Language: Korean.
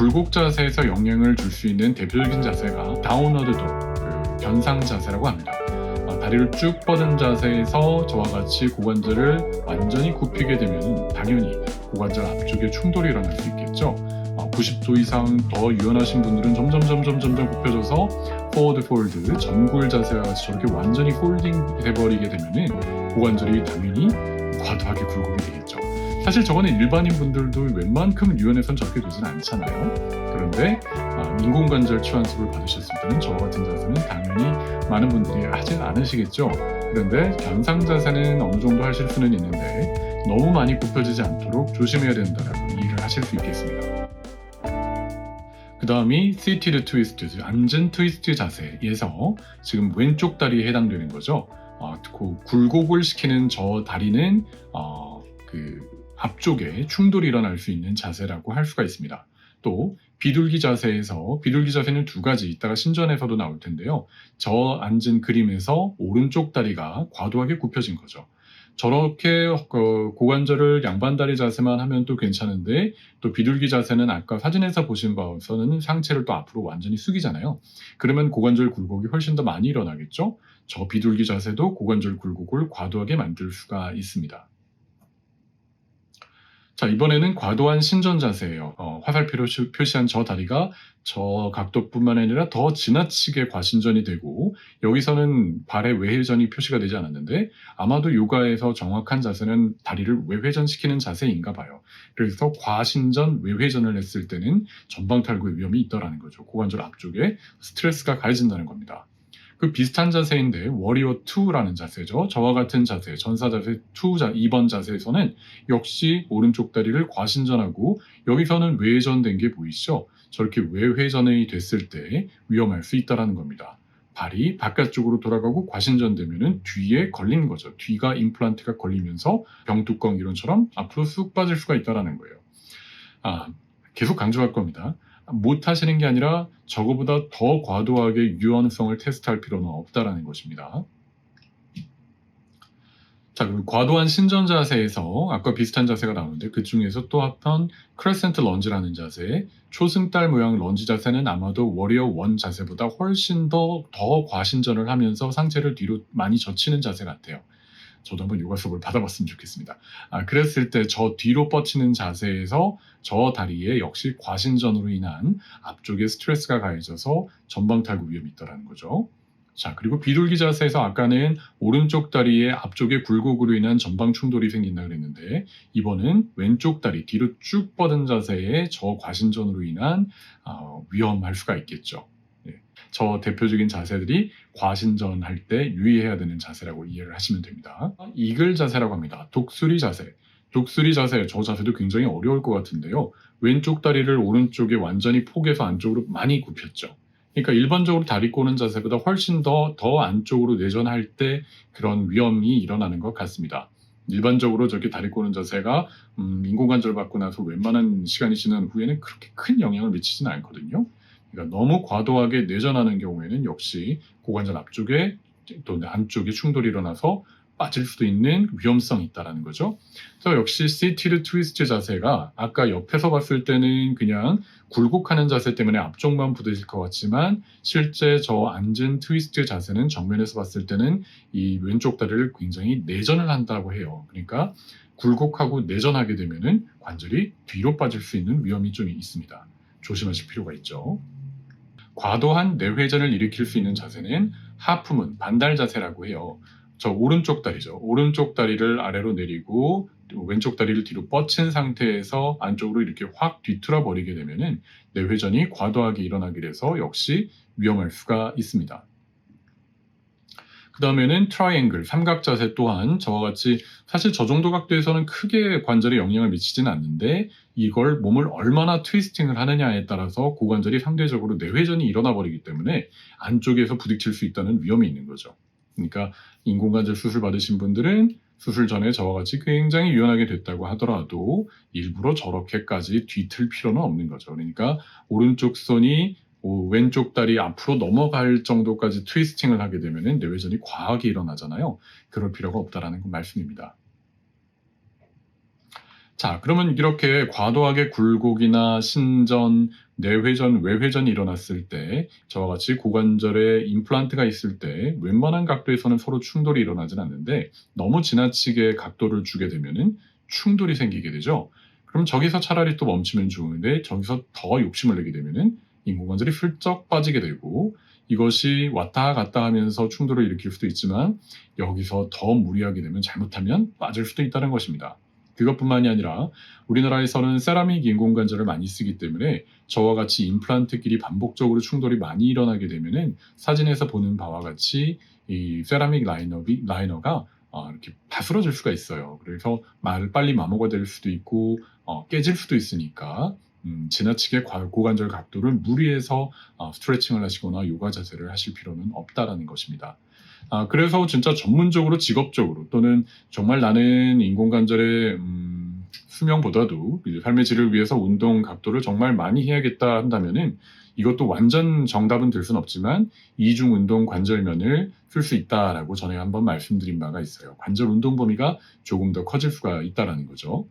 굴곡 자세에서 영향을 줄 수 있는 대표적인 자세가 다운워드 독, 변상 자세라고 합니다. 다리를 쭉 뻗은 자세에서 저와 같이 고관절을 완전히 굽히게 되면 당연히 고관절 앞쪽에 충돌이 일어날 수 있겠죠. 90도 이상 더 유연하신 분들은 점점 굽혀져서 포워드 폴드, 전굴 자세와 같이 저렇게 완전히 폴딩 돼버리게 되면 고관절이 당연히 과도하게 굴곡이 되겠죠. 사실 저거는 일반인 분들도 웬만큼 유연해선 저렇게 되진 않잖아요. 그런데 인공관절 치환술을 받으셨을 때는 저와 같은 자세는 당연히 많은 분들이 하진 않으시겠죠. 그런데 변상 자세는 어느 정도 하실 수는 있는데 너무 많이 굽혀지지 않도록 조심해야 된다라고 이해를 하실 수 있겠습니다. 그 다음이 seated twist, 앉은 트위스트 자세에서 지금 왼쪽 다리에 해당되는 거죠. 굴곡을 시키는 저 다리는 앞쪽에 충돌이 일어날 수 있는 자세라고 할 수가 있습니다. 또 비둘기 자세에서, 비둘기 자세는 두 가지 이따가 신전에서도 나올 텐데요. 저 앉은 그림에서 오른쪽 다리가 과도하게 굽혀진 거죠. 저렇게 고관절을 양반다리 자세만 하면 또 괜찮은데 또 비둘기 자세는 아까 사진에서 보신 바에서는 상체를 또 앞으로 완전히 숙이잖아요. 그러면 고관절 굴곡이 훨씬 더 많이 일어나겠죠. 저 비둘기 자세도 고관절 굴곡을 과도하게 만들 수가 있습니다. 자, 이번에는 과도한 신전 자세예요. 화살표로 표시한 저 다리가 저 각도뿐만 아니라 더 지나치게 과신전이 되고, 여기서는 발의 외회전이 표시가 되지 않았는데 아마도 요가에서 정확한 자세는 다리를 외회전시키는 자세인가 봐요. 그래서 과신전, 외회전을 했을 때는 전방탈구의 위험이 있다라는 거죠. 고관절 앞쪽에 스트레스가 가해진다는 겁니다. 그 비슷한 자세인데 워리어 2라는 자세죠. 저와 같은 자세, 전사 자세 2번 자세에서는 역시 오른쪽 다리를 과신전하고, 여기서는 외회전된 게 보이시죠? 저렇게 외회전이 됐을 때 위험할 수 있다는 겁니다. 발이 바깥쪽으로 돌아가고 과신전되면 뒤에 걸리는 거죠. 뒤가 임플란트가 걸리면서 병뚜껑 이론처럼 앞으로 쑥 빠질 수가 있다는 거예요. 계속 강조할 겁니다. 못 하시는 게 아니라 저거보다 더 과도하게 유연성을 테스트할 필요는 없다라는 것입니다. 자, 그럼 과도한 신전 자세에서 아까 비슷한 자세가 나오는데 그 중에서 또 한편 크레센트 런지라는 자세, 초승달 모양 런지 자세는 아마도 워리어 1 자세보다 훨씬 더 과신전을 하면서 상체를 뒤로 많이 젖히는 자세 같아요. 저도 한번 요가 수업을 받아봤으면 좋겠습니다. 그랬을 때 저 뒤로 뻗치는 자세에서 저 다리에 역시 과신전으로 인한 앞쪽에 스트레스가 가해져서 전방탈구 위험이 있다는 거죠. 자, 그리고 비둘기 자세에서 아까는 오른쪽 다리의 앞쪽에 굴곡으로 인한 전방 충돌이 생긴다 그랬는데 이번은 왼쪽 다리 뒤로 쭉 뻗은 자세에 저 과신전으로 인한 위험할 수가 있겠죠. 저 대표적인 자세들이 과신전할 때 유의해야 되는 자세라고 이해를 하시면 됩니다. 이글 자세라고 합니다. 독수리 자세. 독수리 자세, 저 자세도 굉장히 어려울 것 같은데요. 왼쪽 다리를 오른쪽에 완전히 포개서 안쪽으로 많이 굽혔죠. 그러니까 일반적으로 다리 꼬는 자세보다 훨씬 더 안쪽으로 내전할 때 그런 위험이 일어나는 것 같습니다. 일반적으로 저렇게 다리 꼬는 자세가 인공관절 받고 나서 웬만한 시간이 지난 후에는 그렇게 큰 영향을 미치지는 않거든요. 그러니까 너무 과도하게 내전하는 경우에는 역시 고관절 앞쪽에 또 안쪽에 충돌이 일어나서 빠질 수도 있는 위험성이 있다는 거죠. 그래서 역시 seated twist 자세가 아까 옆에서 봤을 때는 그냥 굴곡하는 자세 때문에 앞쪽만 부딪힐 것 같지만 실제 저 앉은 트위스트 자세는 정면에서 봤을 때는 이 왼쪽 다리를 굉장히 내전을 한다고 해요. 그러니까 굴곡하고 내전하게 되면은 관절이 뒤로 빠질 수 있는 위험이 좀 있습니다. 조심하실 필요가 있죠. 과도한 내회전을 일으킬 수 있는 자세는 하프문, 반달 자세라고 해요. 저 오른쪽 다리죠. 오른쪽 다리를 아래로 내리고 왼쪽 다리를 뒤로 뻗친 상태에서 안쪽으로 이렇게 확 뒤틀어 버리게 되면은 내회전이 과도하게 일어나게 돼서 역시 위험할 수가 있습니다. 그 다음에는 트라이앵글, 삼각 자세 또한 저와 같이 사실 저 정도 각도에서는 크게 관절에 영향을 미치지는 않는데 이걸 몸을 얼마나 트위스팅을 하느냐에 따라서 고관절이 상대적으로 내회전이 일어나 버리기 때문에 안쪽에서 부딪힐 수 있다는 위험이 있는 거죠. 그러니까 인공관절 수술 받으신 분들은 수술 전에 저와 같이 굉장히 유연하게 됐다고 하더라도 일부러 저렇게까지 뒤틀 필요는 없는 거죠. 그러니까 오른쪽 손이 왼쪽 다리 앞으로 넘어갈 정도까지 트위스팅을 하게 되면 내회전이 과하게 일어나잖아요. 그럴 필요가 없다는 말씀입니다. 자, 그러면 이렇게 과도하게 굴곡이나 신전, 내회전, 외회전이 일어났을 때 저와 같이 고관절에 임플란트가 있을 때 웬만한 각도에서는 서로 충돌이 일어나진 않는데 너무 지나치게 각도를 주게 되면은 충돌이 생기게 되죠. 그럼 저기서 차라리 또 멈추면 좋은데 저기서 더 욕심을 내게 되면은 인공관절이 슬쩍 빠지게 되고 이것이 왔다 갔다 하면서 충돌을 일으킬 수도 있지만 여기서 더 무리하게 되면 잘못하면 빠질 수도 있다는 것입니다. 그것뿐만이 아니라 우리나라에서는 세라믹 인공관절을 많이 쓰기 때문에 저와 같이 임플란트끼리 반복적으로 충돌이 많이 일어나게 되면은 사진에서 보는 바와 같이 이 세라믹 라이너가 이렇게 바스러질 수가 있어요. 그래서 빨리 마모가 될 수도 있고 깨질 수도 있으니까 지나치게 고관절 각도를 무리해서 스트레칭을 하시거나 요가 자세를 하실 필요는 없다라는 것입니다. 그래서 진짜 전문적으로 직업적으로 또는 정말 나는 인공관절의 수명보다도 이제 삶의 질을 위해서 운동 각도를 정말 많이 해야겠다 한다면은 이것도 완전 정답은 될 수는 없지만 이중 운동 관절면을 쓸 수 있다라고 전에 한번 말씀드린 바가 있어요. 관절 운동 범위가 조금 더 커질 수가 있다라는 거죠.